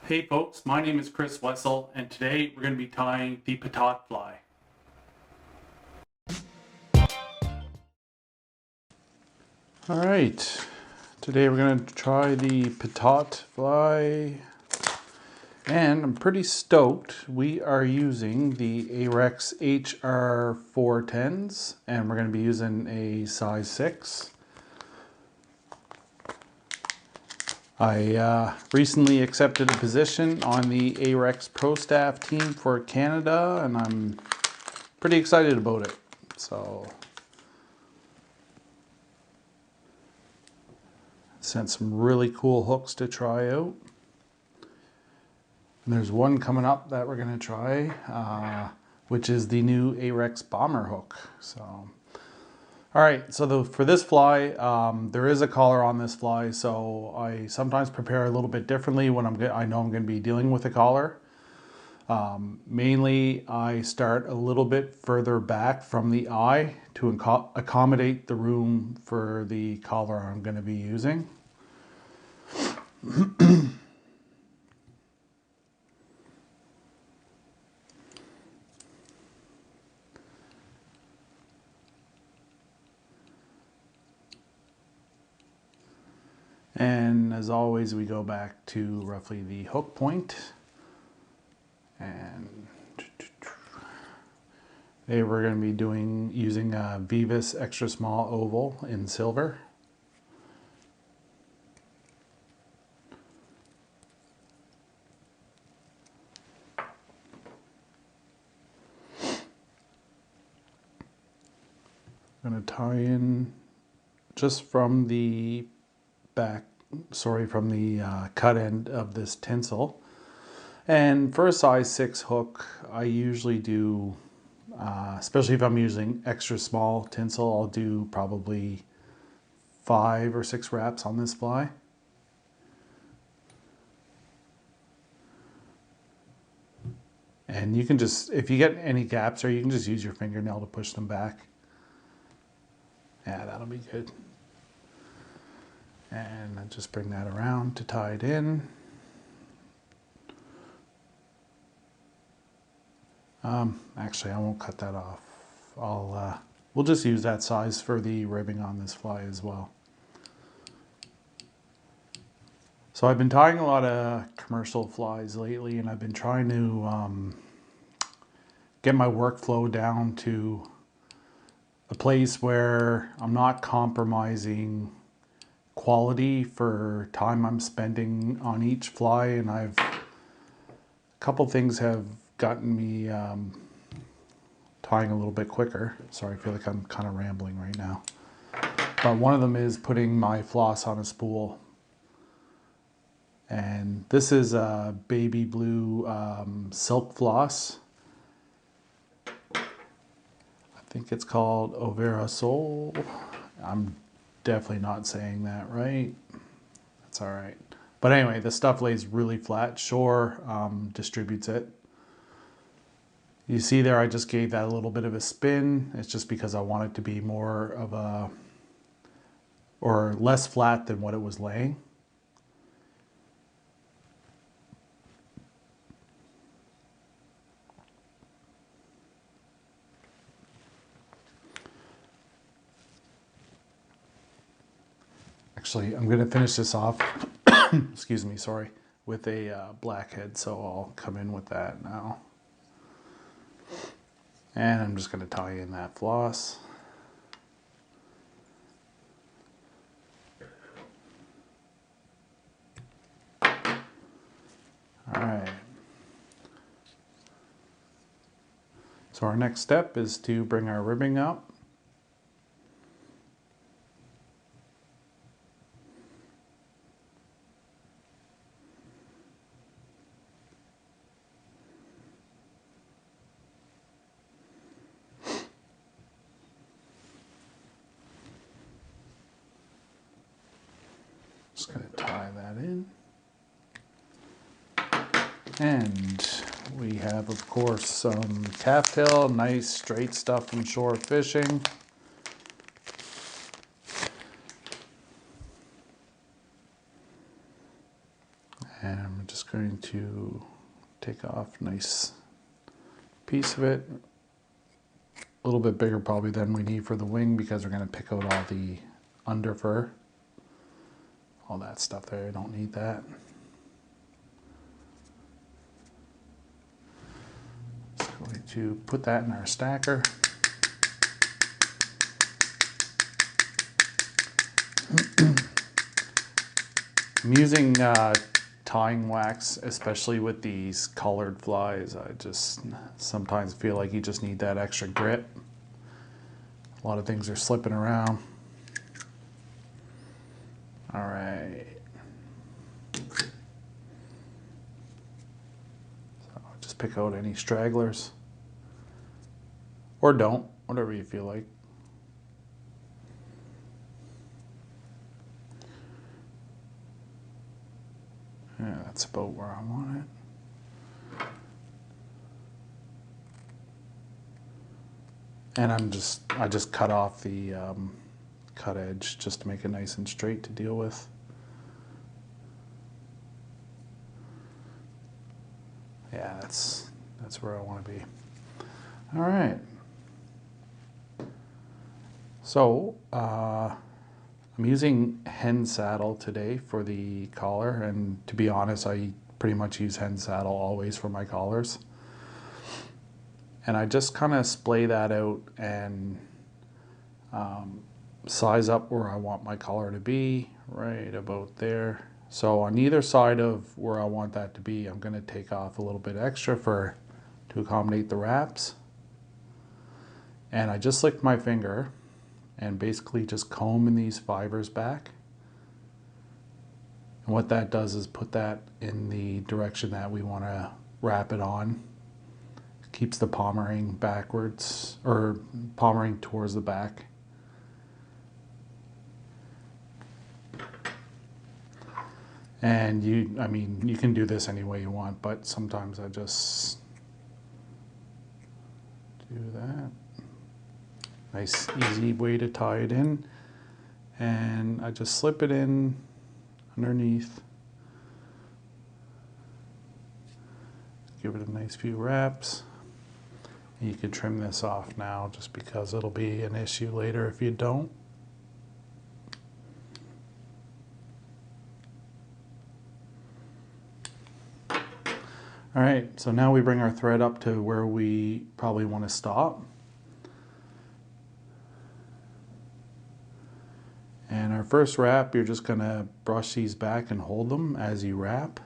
Hey folks, my name is Chris Wessel, and today we're going to be tying the Patate Fly. Alright, today we're going to try the Patate Fly, and I'm pretty stoked. We are using the Ahrex HR 410s, and we're going to be using a size 6. I recently accepted a position on the Ahrex Pro Staff team for Canada, and I'm pretty excited about it. So, sent some really cool hooks to try out. And there's one coming up that we're going to try, which is the new Ahrex Bomber hook. So. All right, so for this fly, there is a collar on this fly, so I sometimes prepare a little bit differently when I know I'm going to be dealing with a collar. Mainly, I start a little bit further back from the eye to accommodate the room for the collar I'm going to be using. And as always, we go back to roughly the hook point. And today we're going to be using a Vivus extra small oval in silver. I'm going to tie in just from the from the cut end of this tinsel. And for a size 6 hook, I usually do, especially if I'm using extra small tinsel, I'll do probably 5 or 6 wraps on this fly. And you can just, if you get any gaps there, you can just use your fingernail to push them back. Yeah, that'll be good. And I just bring that around to tie it in. Actually, I won't cut that off. We'll just use that size for the ribbing on this fly as well. So I've been tying a lot of commercial flies lately, and I've been trying to get my workflow down to a place where I'm not compromising quality for time I'm spending on each fly, and a couple things have gotten me tying a little bit quicker. Sorry, I feel like I'm kind of rambling right now. But one of them is putting my floss on a spool. And this is a baby blue silk floss. I think it's called Overa Sol. I'm definitely not saying that right. That's all right. But anyway, the stuff lays really flat. Shore distributes it. You see there, I just gave that a little bit of a spin. It's just because I want it to be more of a, or less flat than what it was laying. Actually, I'm going to finish this off, excuse me, sorry, with a blackhead, so I'll come in with that now. And I'm just going to tie in that floss. All right. So our next step is to bring our ribbing up. Just going to tie that in. And we have, of course, some calftail, nice straight stuff from shore fishing. And I'm just going to take off a nice piece of it. A little bit bigger probably than we need for the wing because we're going to pick out all the under fur. All that stuff there, I don't need that. Just going to put that in our stacker. I'm using tying wax, especially with these colored flies. I just sometimes feel like you just need that extra grip. A lot of things are slipping around. All right. So just pick out any stragglers. Or don't, whatever you feel like. Yeah, that's about where I want it. And I just cut off the cut edge just to make it nice and straight to deal with. Yeah, that's where I want to be. All right. So I'm using hen saddle today for the collar, and to be honest, I pretty much use hen saddle always for my collars. And I just kind of splay that out and size up where I want my collar to be, right about there. So on either side of where I want that to be, I'm going to take off a little bit extra to accommodate the wraps. And I just licked my finger and basically just comb in these fibers back. And what that does is put that in the direction that we want to wrap it on. Keeps the pommering backwards, or pommering towards the back. And I mean, you can do this any way you want, but sometimes I just do that. Nice, easy way to tie it in. And I just slip it in underneath. Give it a nice few wraps. You can trim this off now just because it'll be an issue later if you don't. All right, so now we bring our thread up to where we probably want to stop. And our first wrap, you're just going to brush these back and hold them as you wrap.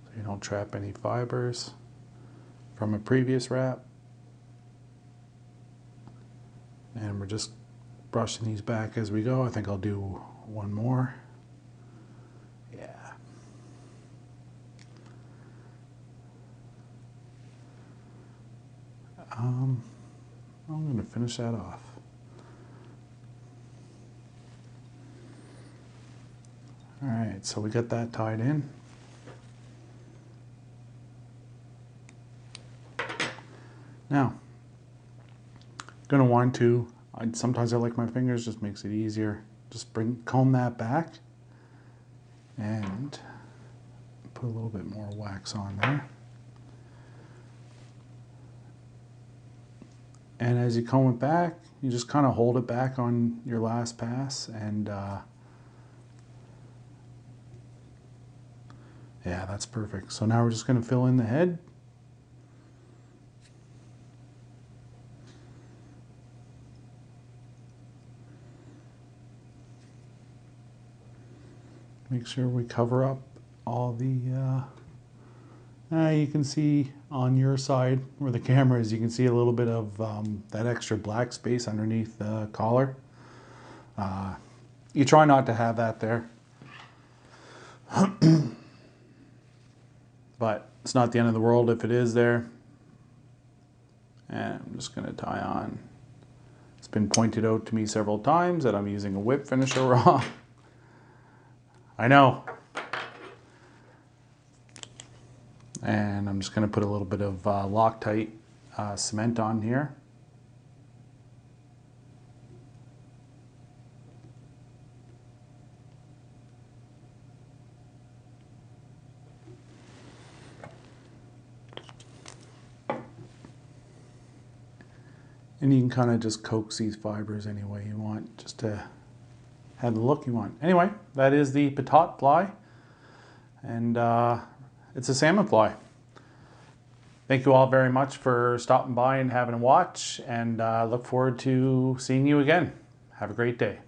So you don't trap any fibers from a previous wrap. And we're just brushing these back as we go. I think I'll do one more. Yeah. I'm going to finish that off. All right, so we got that tied in. Now, I'm going to want to, sometimes I like my fingers, just makes it easier. Just comb that back and put a little bit more wax on there. And as you comb it back, you just kind of hold it back on your last pass, and yeah, that's perfect. So now we're just going to fill in the head. Make sure we cover up all the, you can see on your side where the camera is, you can see a little bit of that extra black space underneath the collar. You try not to have that there. But it's not the end of the world if it is there. And I'm just going to tie on. It's been pointed out to me several times that I'm using a whip finisher raw. I know. And I'm just going to put a little bit of Loctite cement on here. And you can kind of just coax these fibers any way you want, just to have the look you want. Anyway, that is the Patate Fly, and it's a salmon fly. Thank you all very much for stopping by and having a watch, and look forward to seeing you again. Have a great day.